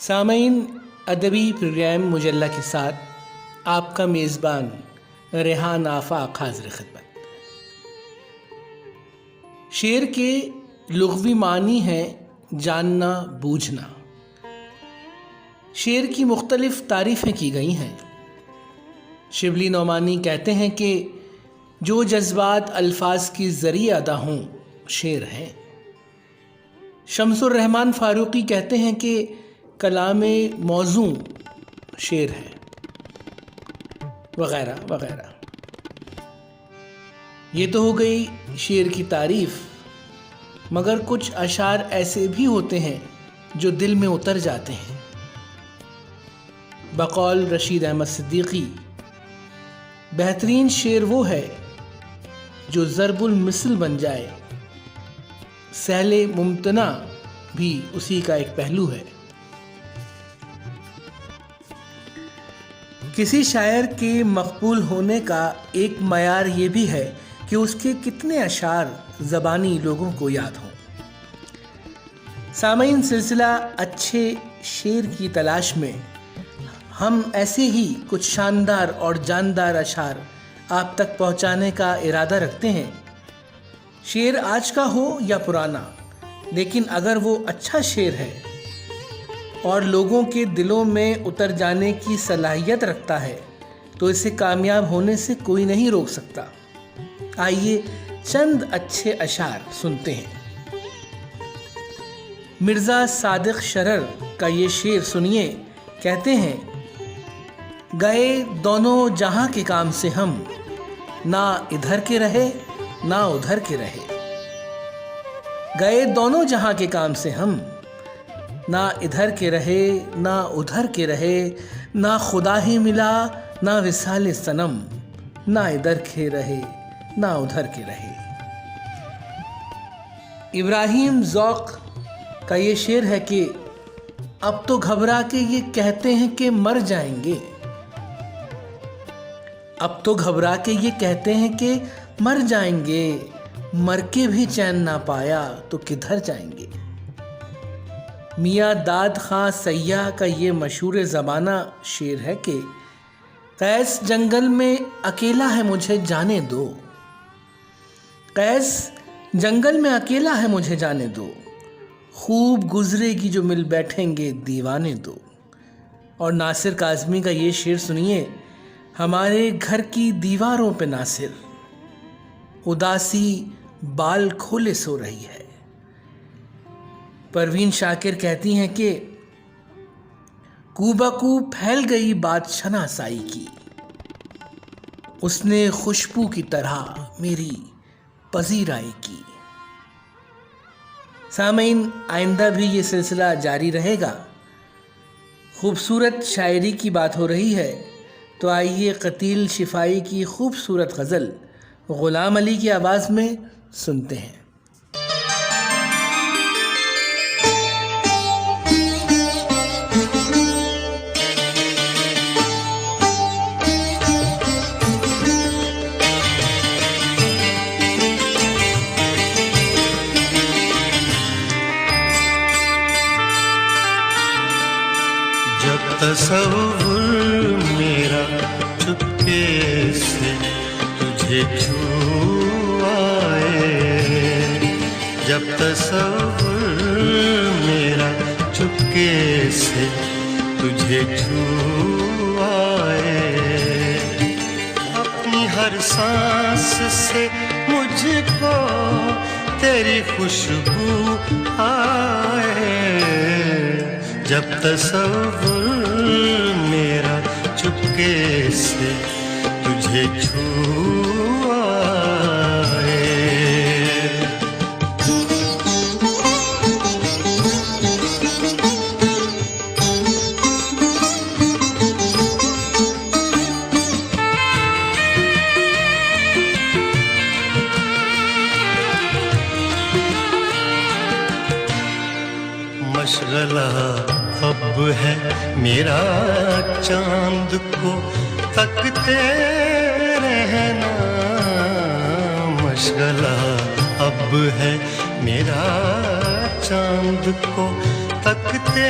سامعین، ادبی پروگرام مجلہ کے ساتھ آپ کا میزبان ریحان آفاق حاضر خدمت۔ شعر کے لغوی معنی ہیں جاننا بوجھنا۔ شعر کی مختلف تعریفیں کی گئی ہیں۔ شبلی نعمانی کہتے ہیں کہ جو جذبات الفاظ کی ذریعے ادا ہوں شعر ہیں۔ شمس الرحمن فاروقی کہتے ہیں کہ کلام موزوں شعر ہے، وغیرہ وغیرہ۔ یہ تو ہو گئی شعر کی تعریف، مگر کچھ اشعار ایسے بھی ہوتے ہیں جو دل میں اتر جاتے ہیں۔ بقول رشید احمد صدیقی، بہترین شعر وہ ہے جو ضرب المثل بن جائے، سہل ممتنع بھی اسی کا ایک پہلو ہے۔ کسی شاعر کے مقبول ہونے کا ایک معیار یہ بھی ہے کہ اس کے کتنے اشعار زبانی لوگوں کو یاد ہوں۔ سامعین، سلسلہ اچھے شعر کی تلاش میں ہم ایسے ہی کچھ شاندار اور جاندار اشعار آپ تک پہنچانے کا ارادہ رکھتے ہیں۔ شعر آج کا ہو یا پرانا، لیکن اگر وہ اچھا شعر ہے اور لوگوں کے دلوں میں اتر جانے کی صلاحیت رکھتا ہے تو اسے کامیاب ہونے سے کوئی نہیں روک سکتا۔ آئیے چند اچھے اشعار سنتے ہیں۔ مرزا صادق شرر کا یہ شعر سنیے۔ کہتے ہیں، گئے دونوں جہاں کے کام سے ہم، نہ ادھر کے رہے نہ ادھر کے رہے۔ گئے دونوں جہاں کے کام سے ہم، نہ ادھر کے رہے نہ ادھر کے رہے۔ نہ خدا ہی ملا نہ وصال صنم، نہ ادھر کے رہے نہ ادھر کے رہے۔ ابراہیم ذوق کا یہ شعر ہے کہ اب تو گھبرا کے یہ کہتے ہیں کہ مر جائیں گے۔ اب تو گھبرا کے یہ کہتے ہیں کہ مر جائیں گے، مر کے بھی چین نہ پایا تو کدھر جائیں گے۔ میاں داد خاں سیاح کا یہ مشہور زمانہ شعر ہے کہ قیس جنگل میں اکیلا ہے مجھے جانے دو، قیس جنگل میں اکیلا ہے مجھے جانے دو، خوب گزرے گی جو مل بیٹھیں گے دیوانے دو۔ اور ناصر کاظمی کا یہ شعر سنیے، ہمارے گھر کی دیواروں پہ ناصر اداسی بال کھولے سو رہی ہے۔ پروین شاکر کہتی ہیں کہ کو بکو پھیل گئی بات شناسائی کی، اس نے خوشبو کی طرح میری پذیرائی کی۔ سامعین، آئندہ بھی یہ سلسلہ جاری رہے گا۔ خوبصورت شاعری کی بات ہو رہی ہے تو آئیے قتیل شفائی کی خوبصورت غزل غلام علی کی آواز میں سنتے ہیں۔ تصور میرا چپکے سے تجھے چھو آئے، جب تصور میرا چپکے سے تجھے چھو آئے، اپنی ہر سانس سے مجھ کو تیری خوشبو آئے، جب تصور میرا چپکے سے تجھے چھو آئے۔ مشغلہ اب ہے میرا چاند کو تکتے رہنا، مشغلہ اب ہے میرا چاند کو تکتے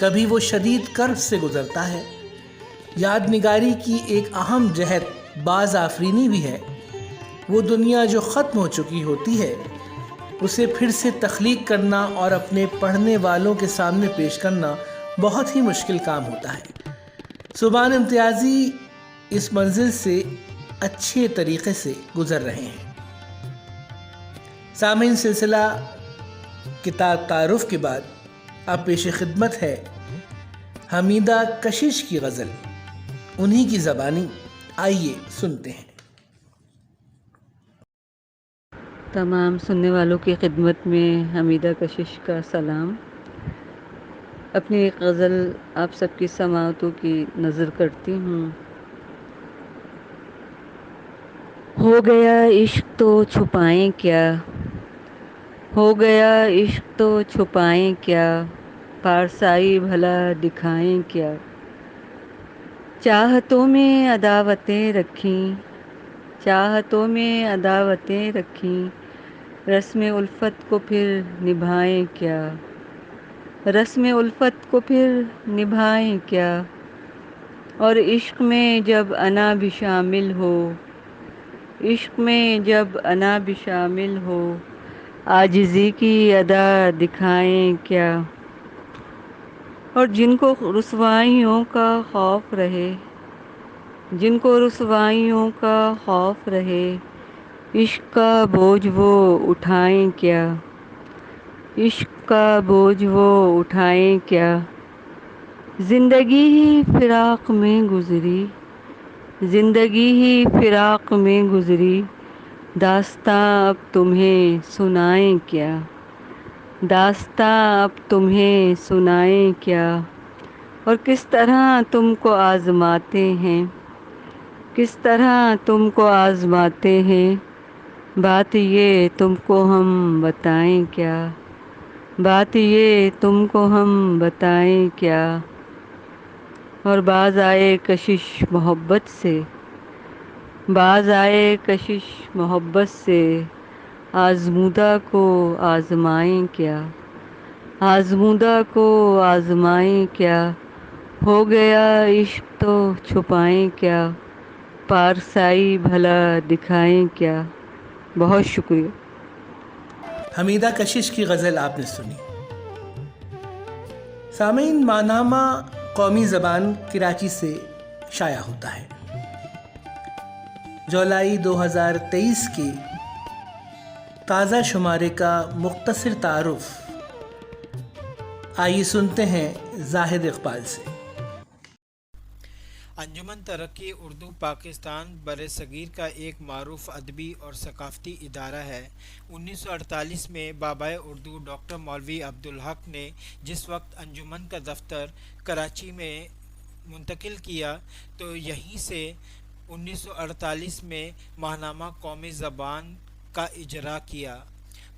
کبھی وہ شدید کرب سے گزرتا ہے۔ یاد نگاری کی ایک اہم جہت باز آفرینی بھی ہے۔ وہ دنیا جو ختم ہو چکی ہوتی ہے اسے پھر سے تخلیق کرنا اور اپنے پڑھنے والوں کے سامنے پیش کرنا بہت ہی مشکل کام ہوتا ہے۔ سبحان امتیازی اس منزل سے اچھے طریقے سے گزر رہے ہیں۔ سامعین، سلسلہ کتاب تعارف کے بعد اب پیش خدمت ہے حمیدہ کشش کی غزل، انہی کی زبانی۔ آئیے سنتے ہیں۔ تمام سننے والوں کی خدمت میں حمیدہ کشش کا سلام۔ اپنی ایک غزل آپ سب کی سماعتوں کی نظر کرتی ہوں۔ ہو گیا عشق تو چھپائیں کیا، ہو گیا عشق تو چھپائیں کیا، پارسائی بھلا دکھائیں کیا، چاہتوں میں عداوتیں رکھیں، چاہتوں میں عداوتیں رکھیں، رسم الفت کو پھر نبھائیں کیا، رسم الفت کو پھر نبھائیں کیا، اور عشق میں جب انا بھی شامل ہو، عشق میں جب انا بھی شامل ہو، عاجزی کی ادا دکھائیں کیا، اور جن کو رسوائیوں کا خوف رہے، جن کو رسوائیوں کا خوف رہے، عشق کا بوجھ وہ اٹھائیں کیا، عشق کا بوجھ وہ اٹھائیں کیا، زندگی ہی فراق میں گزری، زندگی ہی فراق میں گزری، داستاں اب تمہیں سنائیں کیا، داستاں اب تمہیں سنائیں کیا، اور کس طرح تم کو آزماتے ہیں، کس طرح تم کو آزماتے ہیں، بات یہ تم کو ہم بتائیں کیا، بات یہ تم کو ہم بتائیں کیا، اور باز آئے کشش محبت سے، باز آئے کشش محبت سے، آزمودہ کو آزمائیں کیا، آزمودہ کو آزمائیں کیا، ہو گیا عشق تو چھپائیں کیا، پارسائی بھلا دکھائیں کیا۔ بہت شکریہ۔ حمیدہ کشش کی غزل آپ نے سنی۔ سامعین، ماہنامہ قومی زبان کراچی سے شائع ہوتا ہے۔ جولائی 2023 کے تازہ شمارے کا مختصر تعارف آئیے سنتے ہیں زاہد اقبال سے۔ انجمن ترقی اردو پاکستان برصغیر کا ایک معروف ادبی اور ثقافتی ادارہ ہے۔ 1948 میں بابائے اردو ڈاکٹر مولوی عبدالحق نے جس وقت انجمن کا دفتر کراچی میں منتقل کیا تو یہیں سے 1948 میں ماہنامہ قومی زبان کا اجرا کیا۔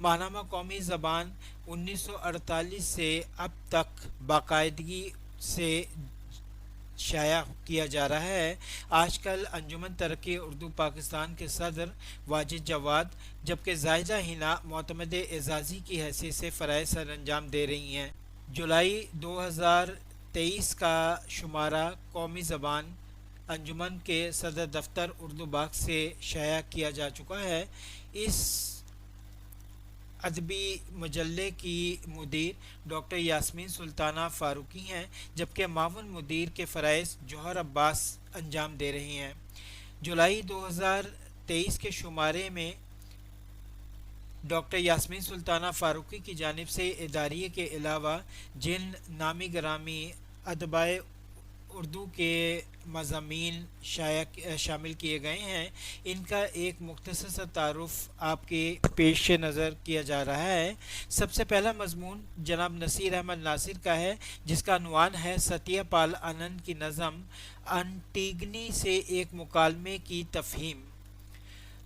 ماہنامہ قومی زبان 1948 سے اب تک باقاعدگی سے شائع کیا جا رہا ہے۔ آج کل انجمن ترقی اردو پاکستان کے صدر واجد جواد جبکہ زائدہ حنا معتمد اعزازی کی حیثیت سے فرائض سر انجام دے رہی ہیں۔ جولائی 2023 کا شمارہ قومی زبان انجمن کے صدر دفتر اردو باغ سے شائع کیا جا چکا ہے۔ اس ادبی مجلے کی مدیر ڈاکٹر یاسمین سلطانہ فاروقی ہیں جبکہ معاون مدیر کے فرائض جوہر عباس انجام دے رہے ہیں۔ جولائی 2023 کے شمارے میں ڈاکٹر یاسمین سلطانہ فاروقی کی جانب سے اداریے کے علاوہ جن نامی گرامی ادبائے اردو کے مضامین شامل کیے گئے ہیں ان کا ایک مختصر سا تعارف آپ کے پیش نظر کیا جا رہا ہے۔ سب سے پہلا مضمون جناب نصیر احمد ناصر کا ہے جس کا عنوان ہے ستیہ پال آنند کی نظم انٹیگنی سے ایک مکالمے کی تفہیم۔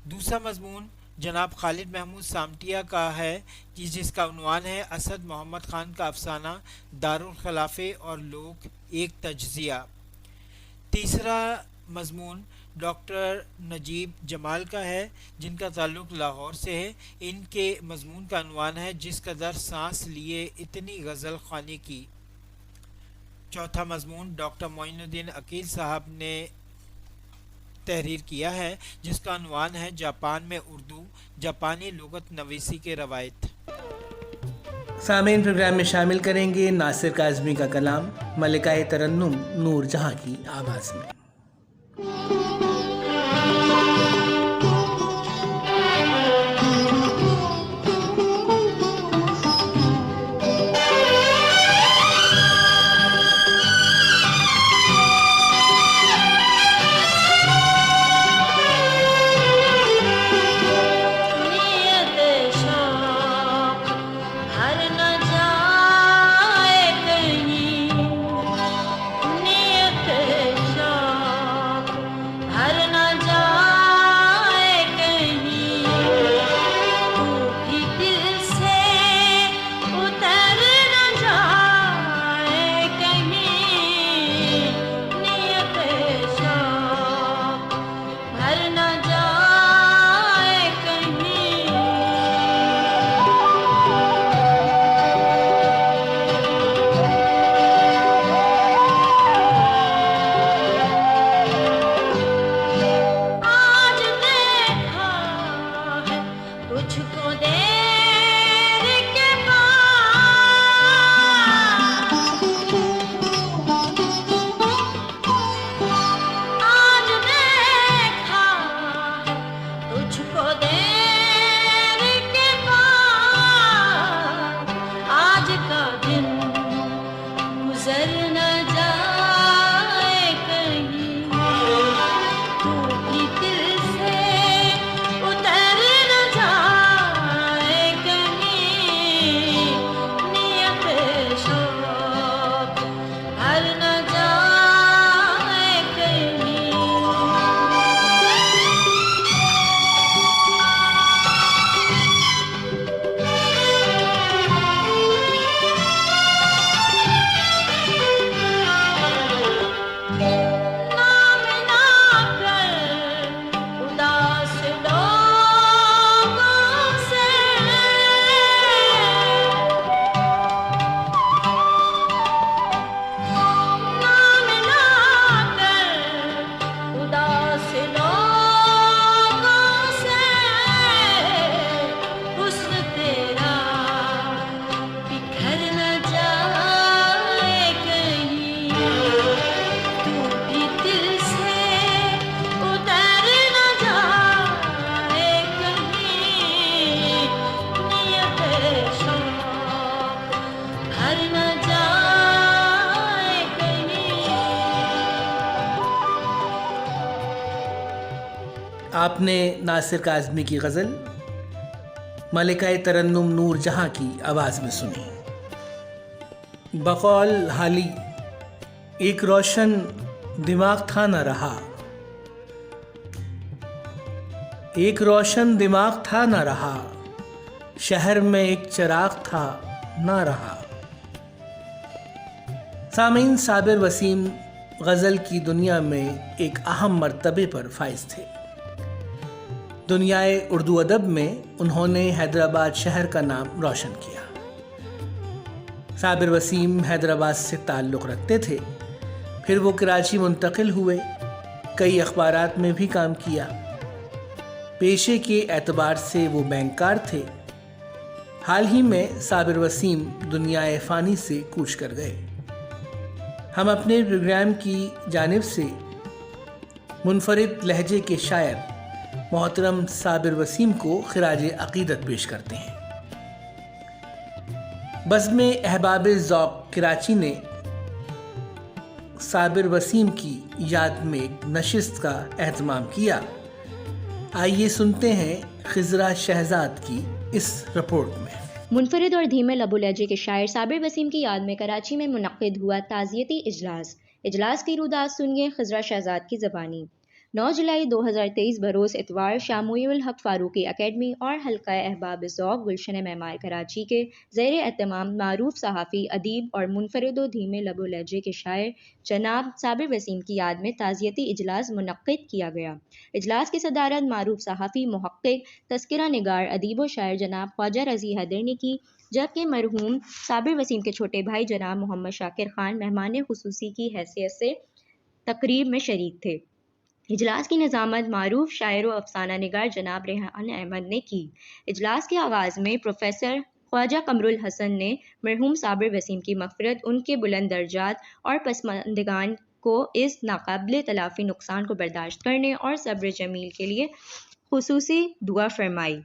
دوسرا مضمون جناب خالد محمود سامٹیہ کا ہے جس کا عنوان ہے اسد محمد خان کا افسانہ دارالخلافے اور لوگ ایک تجزیہ۔ تیسرا مضمون ڈاکٹر نجیب جمال کا ہے جن کا تعلق لاہور سے ہے۔ ان کے مضمون کا عنوان ہے جس قدر سانس لیے اتنی غزل خوانی کی۔ چوتھا مضمون ڈاکٹر معین الدین عقیل صاحب نے تحریر کیا ہے، جس کا عنوان ہے جاپان میں اردو، جاپانی لغت نویسی کے روایت۔ سامعین پروگرام میں شامل کریں گے ناصر کاظمی کا کلام ملکہ ترنم نور جہاں کی آواز میں۔ آپ نے ناصر کاظمی کی غزل ملکہ ترنم نور جہاں کی آواز میں سنی۔ بقول حالی ایک روشن دماغ تھا نہ رہا، ایک روشن دماغ تھا نہ رہا، شہر میں ایک چراغ تھا نہ رہا۔ سامعین، صابر وسیم غزل کی دنیا میں ایک اہم مرتبے پر فائز تھے۔ دنیائے اردو ادب میں انہوں نے حیدرآباد شہر کا نام روشن کیا۔ صابر وسیم حیدرآباد سے تعلق رکھتے تھے، پھر وہ کراچی منتقل ہوئے، کئی اخبارات میں بھی کام کیا۔ پیشے کے اعتبار سے وہ بینکار تھے۔ حال ہی میں صابر وسیم دنیائے فانی سے کوچ کر گئے۔ ہم اپنے پروگرام کی جانب سے منفرد لہجے کے شاعر محترم صابر وسیم کو خراج عقیدت پیش کرتے ہیں۔ بزم احباب ذوق کراچی نے صابر وسیم کی یاد میں ایک نشست کا اہتمام کیا۔ آئیے سنتے ہیں خضرا شہزاد کی اس رپورٹ میں۔ منفرد اور دھیمے لب و لہجے کے شاعر صابر وسیم کی یاد میں کراچی میں منعقد ہوا تعزیتی اجلاس کی رودات سنیے خضرا شہزاد کی زبانی۔ 9 جولائی 2023 بروز اتوار شام معین الحق فاروقی اکیڈمی اور حلقہ احباب ذوق گلشن معمار کراچی کے زیر اہتمام معروف صحافی، ادیب اور منفرد و دھیمے لب و لہجے کے شاعر جناب صابر وسیم کی یاد میں تعزیتی اجلاس منعقد کیا گیا۔ اجلاس کی صدارت معروف صحافی، محقق، تذکرہ نگار، ادیب و شاعر جناب خواجہ رضی حیدر نے کی، جبکہ مرحوم صابر وسیم کے چھوٹے بھائی جناب محمد شاکر خان مہمان خصوصی کی حیثیت سے تقریب میں شریک تھے۔ اجلاس کی نظامت معروف شاعر و افسانہ نگار جناب ریحان احمد نے کی۔ اجلاس کے آغاز میں پروفیسر خواجہ قمر الحسن نے مرحوم صابر وسیم کی مغفرت، ان کے بلند درجات اور پسماندگان کو اس ناقابل تلافی نقصان کو برداشت کرنے اور صبر جمیل کے لیے خصوصی دعا فرمائی۔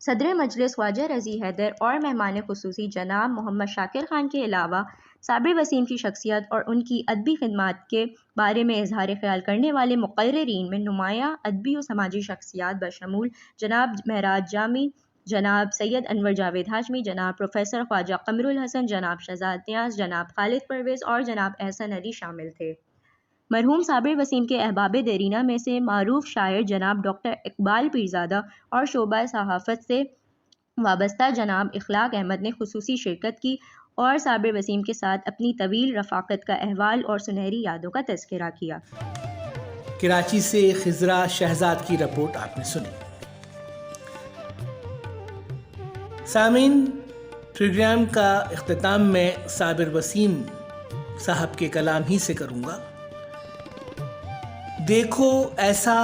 صدر مجلس خواجہ رضی حیدر اور مہمان خصوصی جناب محمد شاکر خان کے علاوہ صابر وسیم کی شخصیت اور ان کی ادبی خدمات کے بارے میں اظہار خیال کرنے والے مقررین میں نمایاں ادبی و سماجی شخصیات بشمول جناب مہراج جامی، جناب سید انور جاوید ہاشمی، جناب پروفیسر خواجہ قمر الحسن، جناب شہزاد نیاز، جناب خالد پرویز اور جناب احسن علی شامل تھے۔ مرحوم صابر وسیم کے احباب دیرینہ میں سے معروف شاعر جناب ڈاکٹر اقبال پیرزادہ اور شعبہ صحافت سے وابستہ جناب اخلاق احمد نے خصوصی شرکت کی اور صابر وسیم کے ساتھ اپنی طویل رفاقت کا احوال اور سنہری یادوں کا تذکرہ کیا۔ کراچی سے خضرا شہزاد کی رپورٹ آپ نے سنی۔ سامعین، پروگرام کا اختتام میں صابر وسیم صاحب کے کلام ہی سے کروں گا۔ دیکھو ایسا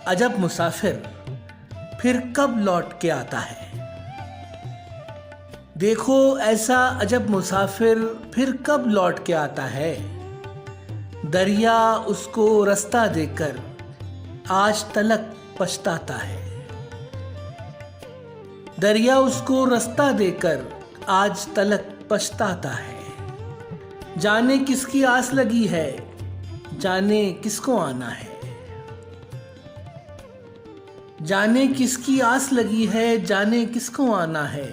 عجب مسافر پھر کب لوٹ کے آتا ہے، دیکھو ایسا عجب مسافر پھر کب لوٹ کے آتا ہے، دریا اس کو رستہ دے کر آج تلک پچھتاتا ہے، دریا اس کو رستہ دے کر آج تلک پچھتاتا ہے، جانے کس کی آس لگی ہے، جانے کس کو آنا ہے، جانے کس کی آس لگی ہے، جانے کس کو آنا ہے،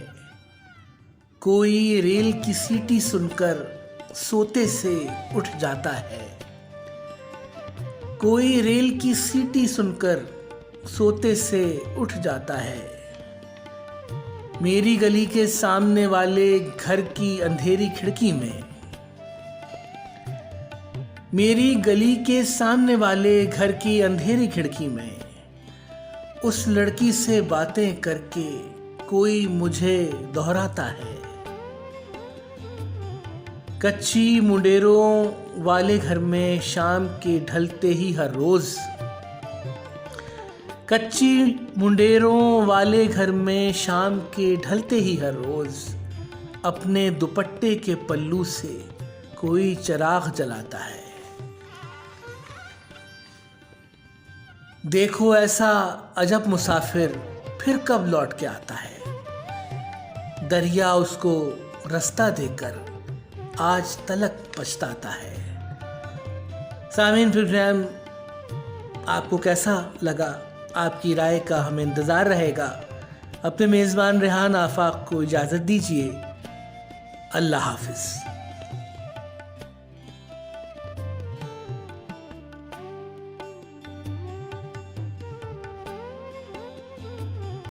کوئی ریل کی سیٹی سن کر سوتے سے اٹھ جاتا ہے، کوئی ریل کی سیٹی سن کر سوتے سے اٹھ جاتا ہے، میری گلی کے سامنے والے گھر کی اندھیری کھڑکی میں، میری گلی کے سامنے والے گھر کی اندھیری کھڑکی میں اس لڑکی سے باتیں کر کے کوئی مجھے دہراتا ہے، کچی منڈیروں والے گھر میں شام کے ڈھلتے ہی ہر روز، کچی منڈیروں والے گھر میں شام کے ڈھلتے ہی ہر روز اپنے دوپٹے کے پلو سے کوئی چراغ جلاتا ہے، دیکھو ایسا عجب مسافر پھر کب لوٹ کے آتا ہے، دریا اس کو رستہ دے کر آج تلک پچھتاتا ہے۔ سامعین، پروگرام آپ کو کیسا لگا؟ آپ کی رائے کا ہمیں انتظار رہے گا۔ اپنے میزبان ریحان آفاق کو اجازت دیجیے۔ اللہ حافظ۔